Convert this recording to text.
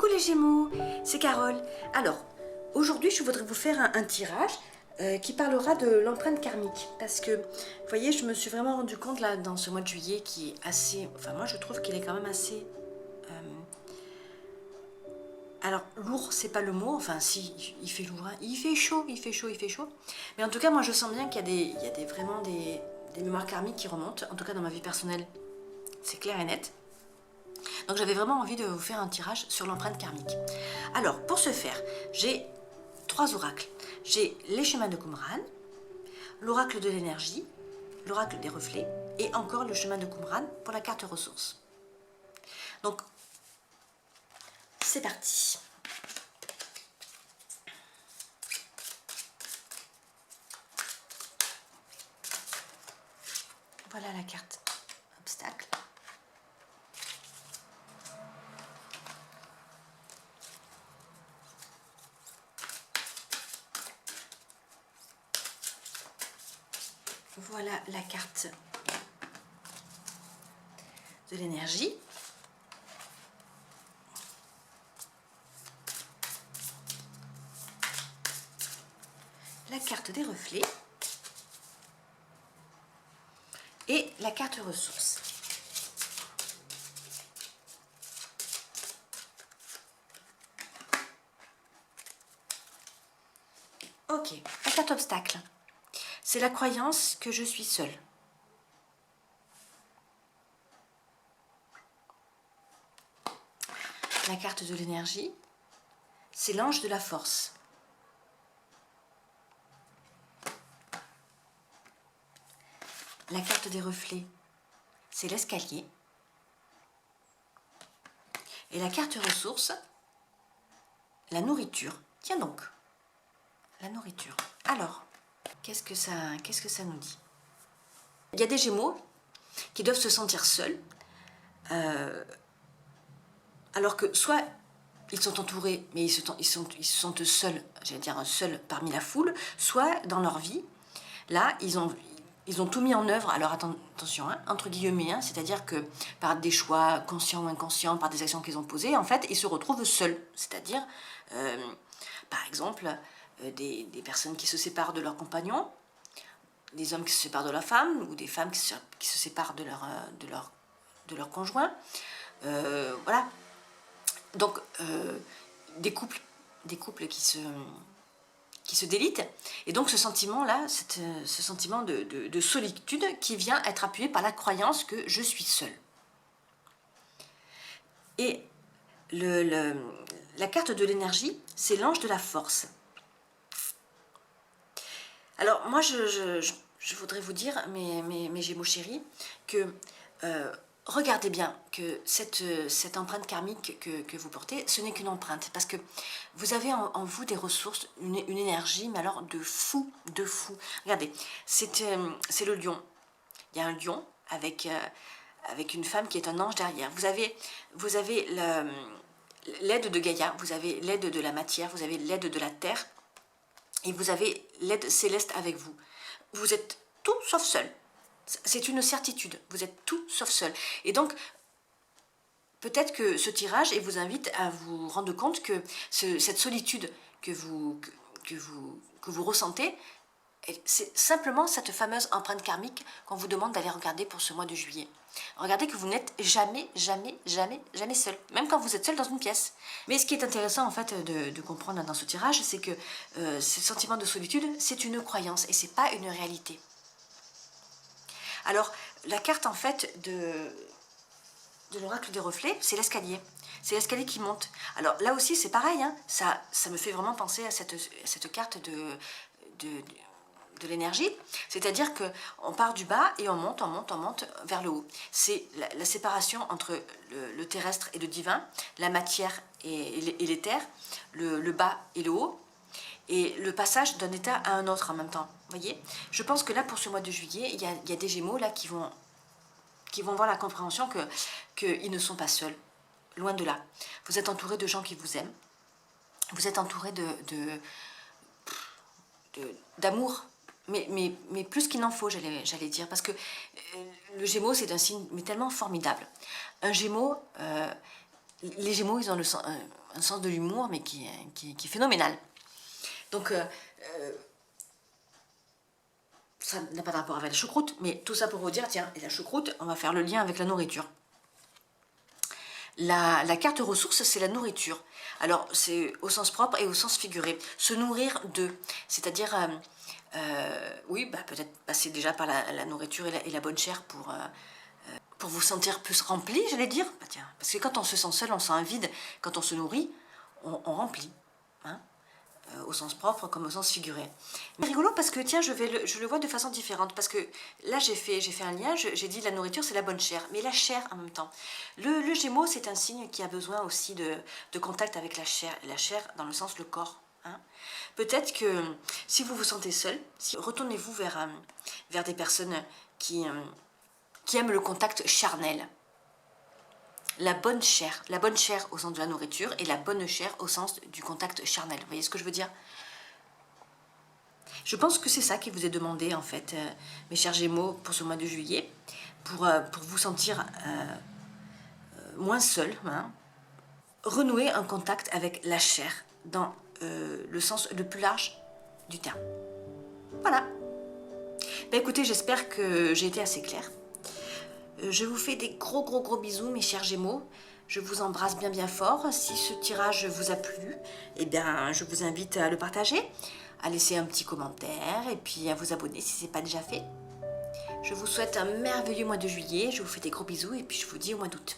Coucou les Gémeaux, c'est Carole. Alors, aujourd'hui je voudrais vous faire un tirage qui parlera de l'empreinte karmique. Parce que, vous voyez, je me suis vraiment rendu compte là dans ce mois de juillet qui est assez... Enfin moi je trouve qu'il est quand même assez... alors lourd, c'est pas le mot, enfin si, il fait lourd, hein. Il fait chaud, il fait chaud, il fait chaud. Mais en tout cas moi je sens bien qu'il y a vraiment des mémoires karmiques qui remontent, en tout cas dans ma vie personnelle, c'est clair et net. Donc j'avais vraiment envie de vous faire un tirage sur l'empreinte karmique. Alors pour ce faire, j'ai 3 oracles. J'ai les chemins de Qumran, l'oracle de l'énergie, l'oracle des reflets et encore le chemin de Qumran pour la carte ressources. Donc c'est parti. Voilà la carte obstacle. Voilà la carte de l'énergie. La carte des reflets. Et la carte ressources. Ok, la carte obstacle. C'est la croyance que je suis seule. La carte de l'énergie, c'est l'ange de la force. La carte des reflets, c'est l'escalier. Et la carte ressources, la nourriture. Tiens donc, la nourriture. Alors, qu'est-ce que ça nous dit? Il y a des Gémeaux qui doivent se sentir seuls, alors que soit ils sont entourés, mais ils se sentent seuls, j'allais dire seuls parmi la foule, soit dans leur vie, là, ils ont tout mis en œuvre. Alors attention, hein, entre guillemets, hein, c'est-à-dire que par des choix conscients ou inconscients, par des actions qu'ils ont posées, en fait, ils se retrouvent seuls. C'est-à-dire, par exemple, des personnes qui se séparent de leur compagnon, des hommes qui se séparent de leur femme, ou des femmes qui se séparent de leur conjoint. Voilà. Donc, des couples qui se délitent. Et donc ce sentiment-là, ce sentiment de solitude qui vient être appuyé par la croyance que je suis seule. Et la carte de l'énergie, c'est l'ange de la force. Alors moi, je voudrais vous dire, mes Gémeaux chéris, que regardez bien que cette empreinte karmique que vous portez, ce n'est qu'une empreinte, parce que vous avez en vous des ressources, une énergie, mais alors de fou, de fou. Regardez, c'est le lion. Il y a un lion avec une femme qui est un ange derrière. Vous avez l'aide de Gaïa, vous avez l'aide de la matière, vous avez l'aide de la terre, et vous avez l'aide céleste avec vous. Vous êtes tout sauf seul. C'est une certitude, vous êtes tout sauf seul. Et donc, peut-être que ce tirage vous invite à vous rendre compte que cette solitude que vous ressentez, c'est simplement cette fameuse empreinte karmique qu'on vous demande d'aller regarder pour ce mois de juillet. Regardez que vous n'êtes jamais, jamais, jamais, jamais seul, même quand vous êtes seul dans une pièce. Mais ce qui est intéressant en fait de comprendre dans ce tirage, c'est que ce sentiment de solitude, c'est une croyance et c'est pas une réalité. Alors, la carte en fait de l'oracle des reflets, c'est l'escalier. C'est l'escalier qui monte. Alors là aussi, c'est pareil, hein, ça me fait vraiment penser à cette carte de l'énergie. C'est-à-dire qu'on part du bas et on monte vers le haut. C'est la séparation entre le terrestre et le divin, la matière et l'éther, le bas et le haut, et le passage d'un état à un autre en même temps. Vous voyez, je pense que là, pour ce mois de juillet, il y a des Gémeaux là qui vont voir la compréhension qu'ils ne sont pas seuls. Loin de là. Vous êtes entouré de gens qui vous aiment. Vous êtes entouré d'amour. Mais plus qu'il n'en faut, j'allais dire. Parce que le Gémeaux, c'est un signe mais tellement formidable. Un Gémeaux, les Gémeaux, ils ont un sens de l'humour, mais qui est phénoménal. Donc, ça n'a pas de rapport avec la choucroute, mais tout ça pour vous dire, tiens, et la choucroute, on va faire le lien avec la nourriture. La carte ressources, c'est la nourriture. Alors, c'est au sens propre et au sens figuré. Se nourrir de, c'est-à-dire, oui, bah, peut-être passer déjà par la nourriture et la bonne chair pour vous sentir plus rempli, j'allais dire. Bah, tiens, parce que quand on se sent seul, on sent un vide. Quand on se nourrit, on remplit. Hein, au sens propre comme au sens figuré. C'est rigolo parce que tiens, je le vois de façon différente, parce que là j'ai fait un lien, j'ai dit la nourriture c'est la bonne chair, mais la chair en même temps. Le Gémeaux c'est un signe qui a besoin aussi de contact avec la chair dans le sens le corps. Hein. Peut-être que si vous vous sentez seul, retournez-vous vers des personnes qui aiment le contact charnel. La bonne chair au sens de la nourriture et la bonne chair au sens du contact charnel. Vous voyez ce que je veux dire? Je pense que c'est ça qui vous est demandé en fait, mes chers Gémeaux, pour ce mois de juillet, pour vous sentir moins seul, hein. Renouer un contact avec la chair dans le sens le plus large du terme. Voilà. Ben, écoutez, j'espère que j'ai été assez claire. Je vous fais des gros bisous, mes chers Gémeaux. Je vous embrasse bien fort. Si ce tirage vous a plu, eh bien, je vous invite à le partager, à laisser un petit commentaire et puis à vous abonner si ce n'est pas déjà fait. Je vous souhaite un merveilleux mois de juillet. Je vous fais des gros bisous et puis je vous dis au mois d'août.